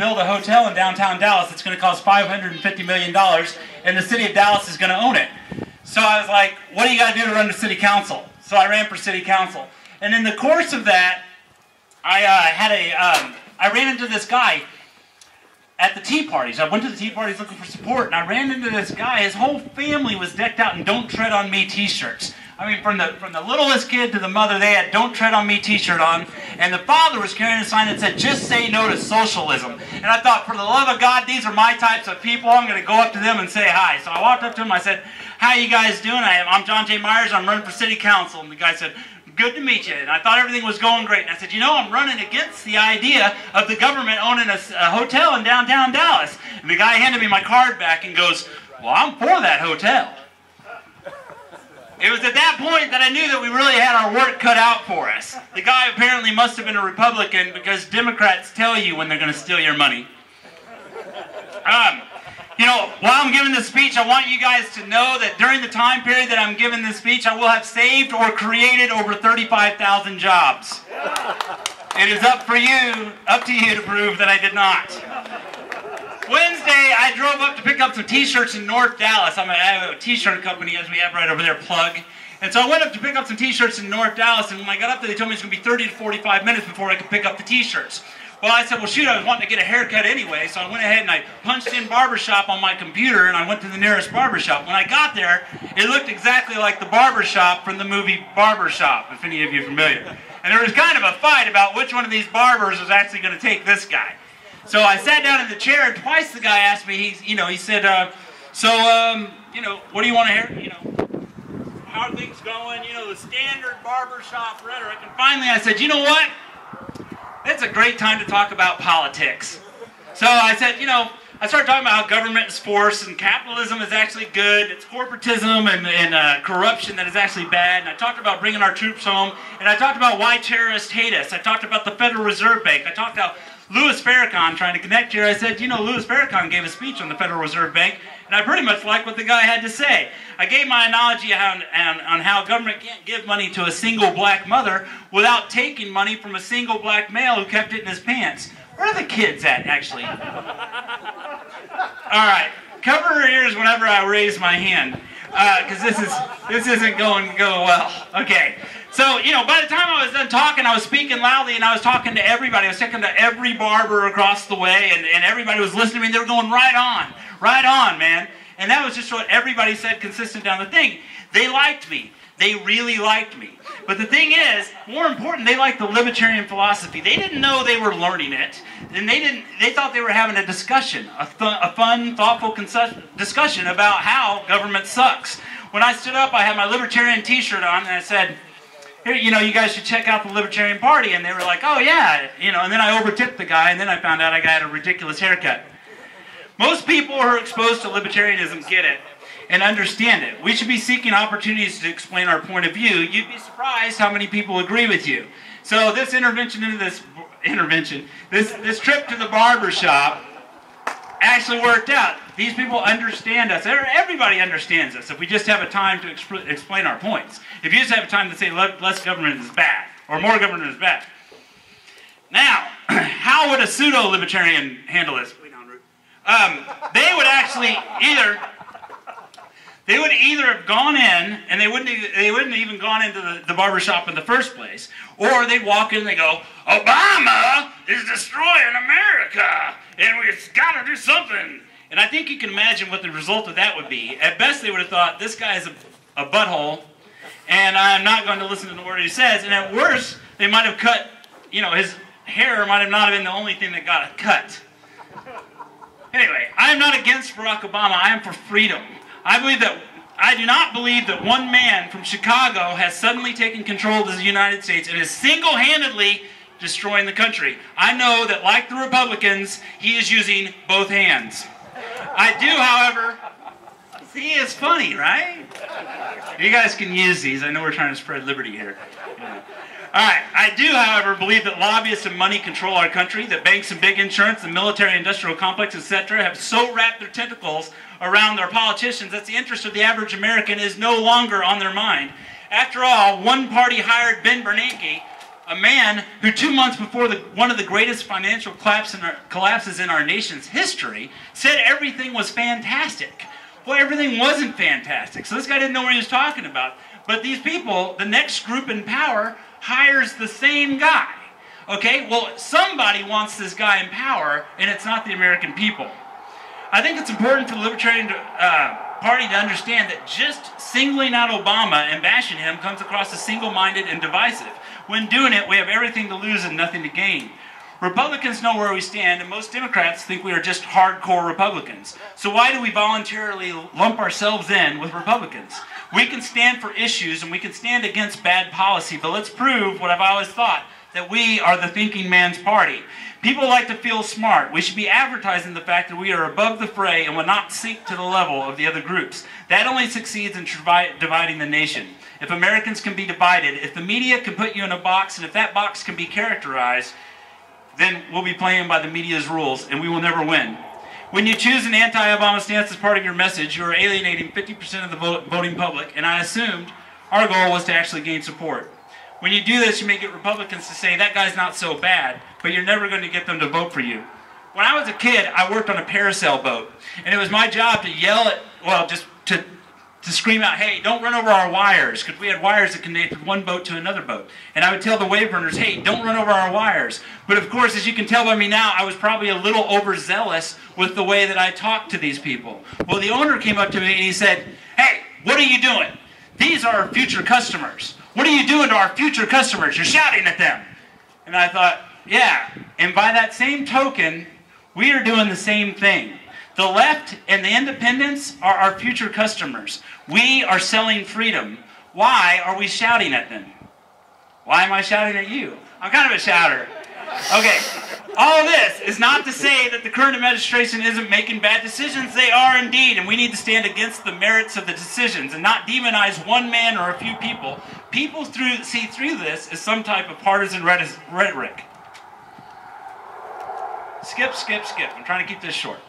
build a hotel in downtown Dallas that's going to cost $550 million, and the city of Dallas is going to own it. So I was like, what do you got to do to run for city council? So I ran for city council. And in the course of that, I ran into this guy at the tea parties. I went to the tea parties looking for support, and I ran into this guy. His whole family was decked out in "Don't Tread on Me" t-shirts. I mean, from the littlest kid to the mother, they had "Don't Tread on Me" t-shirt on, and the father was carrying a sign that said, "Just say no to socialism." And I thought, for the love of God, these are my types of people. I'm going to go up to them and say hi. So I walked up to him. I said, "How you guys doing? I'm John J. Myers. I'm running for city council." And the guy said, "Good to meet you." And I thought everything was going great. And I said, "You know, I'm running against the idea of the government owning a hotel in downtown Dallas." And the guy handed me my card back and goes, "Well, I'm for that hotel." It was at that point that I knew that we really had our work cut out for us. The guy apparently must have been a Republican, because Democrats tell you when they're going to steal your money. You know, while I'm giving this speech, I want you guys to know that during the time period that I'm giving this speech, I will have saved or created over 35,000 jobs. It is up to you to prove that I did not. Wednesday, I drove up to pick up some t-shirts in North Dallas. I have a t-shirt company, as we have right over there, plug. And so I went up to pick up some t-shirts in North Dallas, and when I got up there, they told me it was going to be 30 to 45 minutes before I could pick up the t-shirts. Well, I said, well, shoot, I was wanting to get a haircut anyway, so I went ahead and I punched in barbershop on my computer, and I went to the nearest barbershop. When I got there, it looked exactly like the barbershop from the movie Barbershop, if any of you are familiar. And there was kind of a fight about which one of these barbers was actually going to take this guy. So I sat down in the chair, and twice the guy asked me, he said, what do you want to hear? You know, how are things going? You know, the standard barbershop rhetoric. And finally I said, you know what? It's a great time to talk about politics. So I said, I started talking about how government is forced and capitalism is actually good. It's corporatism and corruption that is actually bad. And I talked about bringing our troops home. And I talked about why terrorists hate us. I talked about the Federal Reserve Bank. I talked about Louis Farrakhan trying to connect here. I said, Louis Farrakhan gave a speech on the Federal Reserve Bank, and I pretty much liked what the guy had to say. I gave my analogy on how government can't give money to a single black mother without taking money from a single black male who kept it in his pants. Where are the kids at, actually? All right, cover your ears whenever I raise my hand, because this isn't going to go well. Okay. So, by the time I was done talking, I was speaking loudly, and I was talking to everybody. I was talking to every barber across the way, and everybody was listening to me. They were going, right on, man. And that was just what everybody said consistent down the thing. They liked me. They really liked me. But the thing is, more important, they liked the libertarian philosophy. They didn't know they were learning it, and they thought they were having a discussion, a fun, thoughtful discussion about how government sucks. When I stood up, I had my libertarian t-shirt on, and I said, here, you guys should check out the Libertarian Party. And they were like, oh yeah, and then I overtipped the guy, and then I found out I got a ridiculous haircut. Most people who are exposed to libertarianism get it and understand it. We should be seeking opportunities to explain our point of view. You'd be surprised how many people agree with you. So this this trip to the barber shop actually worked out. These people understand us. Everybody understands us if we just have a time to explain our points. If you just have time to say less government is bad, or more government is bad. Now, how would a pseudo-libertarian handle this? They would actually either have gone in, and they wouldn't even gone into the barbershop in the first place, or they'd walk in and they go, Obama is destroying America, and we've got to do something. And I think you can imagine what the result of that would be. At best, they would have thought, this guy is a butthole, and I'm not going to listen to the word he says. And at worst, they might have cut, his hair might have not have been the only thing that got a cut. Anyway, I am not against Barack Obama. I am for freedom. I do not believe that one man from Chicago has suddenly taken control of the United States and is single-handedly destroying the country. I know that, like the Republicans, he is using both hands. I do, however, see, it's funny, right? You guys can use these. I know we're trying to spread liberty here. All right, I do, however, believe that lobbyists and money control our country, that banks and big insurance, the military-industrial complex, etc., have so wrapped their tentacles around their politicians that the interest of the average American is no longer on their mind. After all, one party hired Ben Bernanke A man who 2 months before one of the greatest financial collapses in our nation's history said everything was fantastic. Well, everything wasn't fantastic. So this guy didn't know what he was talking about. But these people, the next group in power, hires the same guy. Okay? Well, somebody wants this guy in power, and it's not the American people. I think it's important for the Libertarian Party to understand that just singling out Obama and bashing him comes across as single-minded and divisive. When doing it, we have everything to lose and nothing to gain. Republicans know where we stand, and most Democrats think we are just hardcore Republicans. So why do we voluntarily lump ourselves in with Republicans? We can stand for issues and we can stand against bad policy, but let's prove what I've always thought, that we are the thinking man's party. People like to feel smart. We should be advertising the fact that we are above the fray and will not sink to the level of the other groups. That only succeeds in dividing the nation. If Americans can be divided, if the media can put you in a box, and if that box can be characterized, then we'll be playing by the media's rules, and we will never win. When you choose an anti-Obama stance as part of your message, you are alienating 50% of the voting public, and I assumed our goal was to actually gain support. When you do this, you may get Republicans to say, that guy's not so bad, but you're never going to get them to vote for you. When I was a kid, I worked on a parasail boat, and it was my job to yell at, well, just to scream out, hey, don't run over our wires, because we had wires that connected one boat to another boat. And I would tell the wave runners, hey, don't run over our wires. But of course, as you can tell by me now, I was probably a little overzealous with the way that I talked to these people. Well, the owner came up to me and he said, hey, what are you doing? These are our future customers. What are you doing to our future customers? You're shouting at them. And I thought, yeah. And by that same token, we are doing the same thing. The left and the independents are our future customers. We are selling freedom. Why are we shouting at them? Why am I shouting at you? I'm kind of a shouter. Okay, all this is not to say that the current administration isn't making bad decisions. They are indeed, and we need to stand against the merits of the decisions and not demonize one man or a few people. People see through this as some type of partisan rhetoric. Skip, skip, skip. I'm trying to keep this short.